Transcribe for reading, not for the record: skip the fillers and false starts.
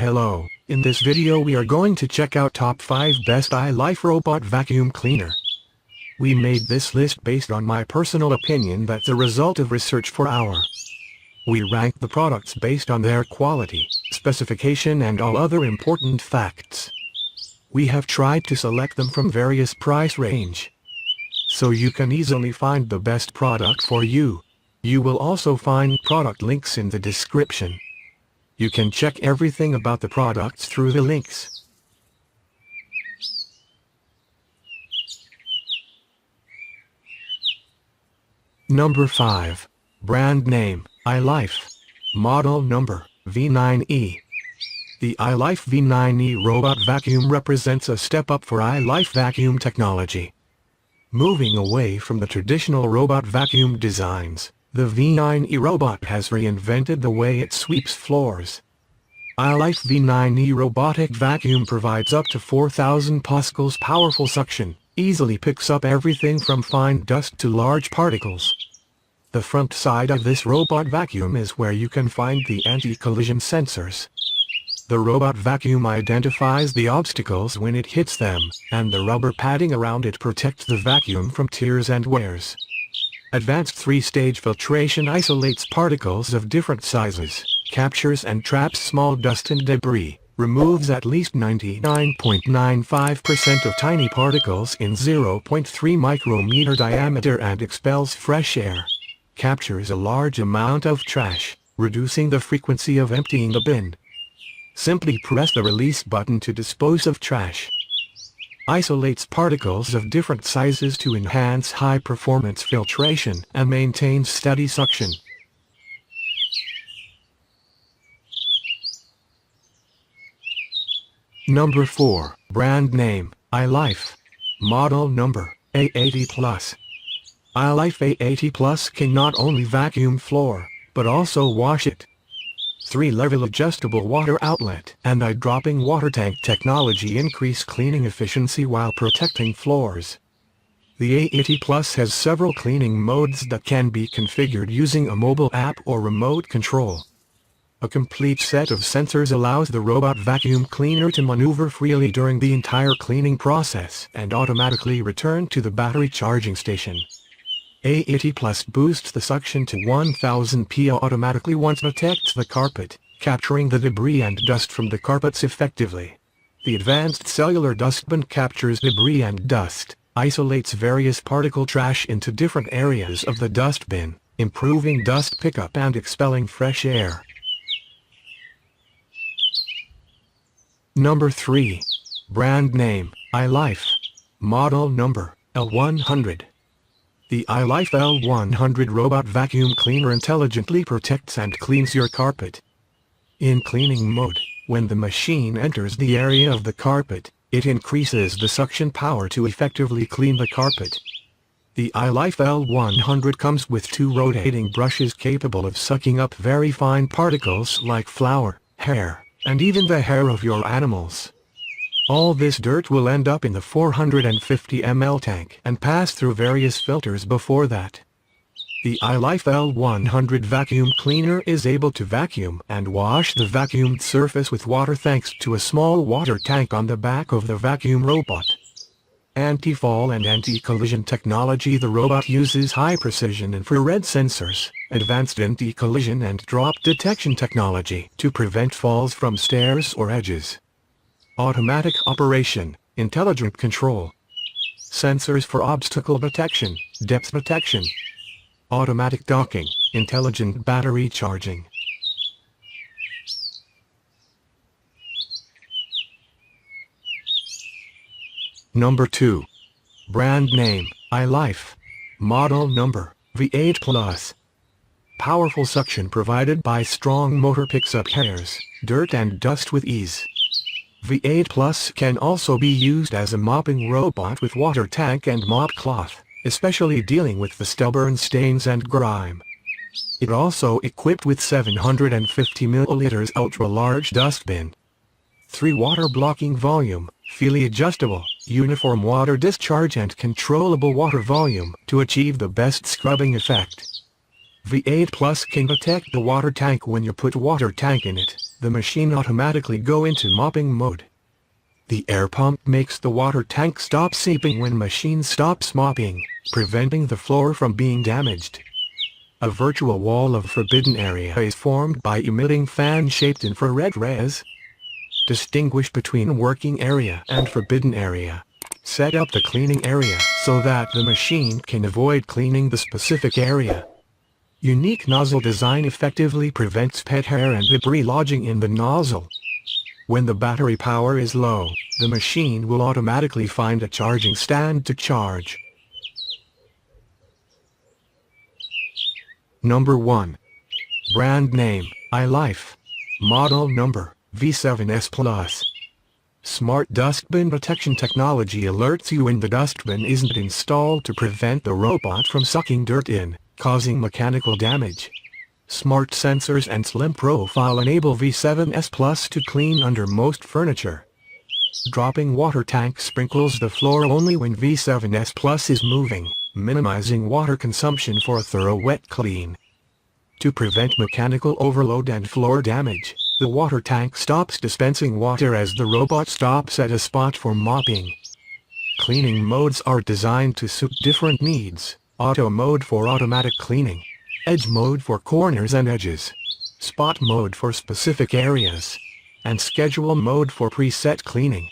Hello, in this video we are going to check out top 5 best Ilife robot vacuum cleaner. We made this list based on my personal opinion that's the result of research for our. We rank the products based on their quality, specification and all other important facts. We have tried to select them from various price range, so you can easily find the best product for you. You will also find product links in the description. You can check everything about the products through the links. Number 5. Brand name, Ilife. Model number, V9E. The Ilife V9E robot vacuum represents a step up for Ilife vacuum technology. Moving away from the traditional robot vacuum designs, the V9E robot has reinvented the way it sweeps floors. Ilife V9E robotic vacuum provides up to 4,000 pascals powerful suction, easily picks up everything from fine dust to large particles. The front side of this robot vacuum is where you can find the anti-collision sensors. The robot vacuum identifies the obstacles when it hits them, and the rubber padding around it protects the vacuum from tears and wears. Advanced 3-stage filtration isolates particles of different sizes, captures and traps small dust and debris, removes at least 99.95% of tiny particles in 0.3 micrometer diameter and expels fresh air. Captures a large amount of trash, reducing the frequency of emptying the bin. Simply press the release button to dispose of trash. Isolates particles of different sizes to enhance high-performance filtration and maintains steady suction. Number 4. Brand name, Ilife. Model number, A80 Plus. Ilife A80 Plus can not only vacuum floor, but also wash it. 3-level adjustable water outlet and eye-dropping water tank technology increase cleaning efficiency while protecting floors. The A80 Plus has several cleaning modes that can be configured using a mobile app or remote control. A complete set of sensors allows the robot vacuum cleaner to maneuver freely during the entire cleaning process and automatically return to the battery charging station. A80 Plus boosts the suction to 1000 PSI automatically once detects the carpet, capturing the debris and dust from the carpets effectively. The advanced cellular dustbin captures debris and dust, isolates various particle trash into different areas of the dustbin, improving dust pickup and expelling fresh air. Number 3. Brand name, Ilife. Model number, L100. The Ilife L100 robot vacuum cleaner intelligently protects and cleans your carpet. In cleaning mode, when the machine enters the area of the carpet, it increases the suction power to effectively clean the carpet. The Ilife L100 comes with 2 rotating brushes capable of sucking up very fine particles like flour, hair, and even the hair of your animals. All this dirt will end up in the 450 ml tank and pass through various filters before that. The Ilife L100 vacuum cleaner is able to vacuum and wash the vacuumed surface with water thanks to a small water tank on the back of the vacuum robot. Anti-fall and anti-collision technology. The robot uses high-precision infrared sensors, advanced anti-collision and drop detection technology to prevent falls from stairs or edges. Automatic operation, intelligent control. Sensors for obstacle detection, depth detection. Automatic docking, intelligent battery charging. Number 2. Brand name, Ilife. Model number, V8 Plus. Powerful suction provided by strong motor picks up hairs, dirt and dust with ease. V8 Plus can also be used as a mopping robot with water tank and mop cloth, especially dealing with the stubborn stains and grime. It also equipped with 750 ml ultra-large dustbin. 3 water blocking volume, freely adjustable, uniform water discharge and controllable water volume to achieve the best scrubbing effect. V8 Plus can detect the water tank when you put water tank in it. the machine automatically go into mopping mode. The air pump makes the water tank stop seeping when machine stops mopping, preventing the floor from being damaged. A virtual wall of forbidden area is formed by emitting fan-shaped infrared rays. Distinguish between working area and forbidden area. Set up the cleaning area so that the machine can avoid cleaning the specific area. Unique nozzle design effectively prevents pet hair and debris lodging in the nozzle. When the battery power is low, the machine will automatically find a charging stand to charge. Number 1. Brand name, Ilife. Model number, V7S Plus. Smart dustbin detection technology alerts you when the dustbin isn't installed to prevent the robot from sucking dirt in, causing mechanical damage. Smart sensors and slim profile enable V7S Plus to clean under most furniture. Dropping water tank sprinkles the floor only when V7S Plus is moving, minimizing water consumption for a thorough wet clean. To prevent mechanical overload and floor damage, the water tank stops dispensing water as the robot stops at a spot for mopping. Cleaning modes are designed to suit different needs: auto mode for automatic cleaning, edge mode for corners and edges, spot mode for specific areas, and schedule mode for preset cleaning.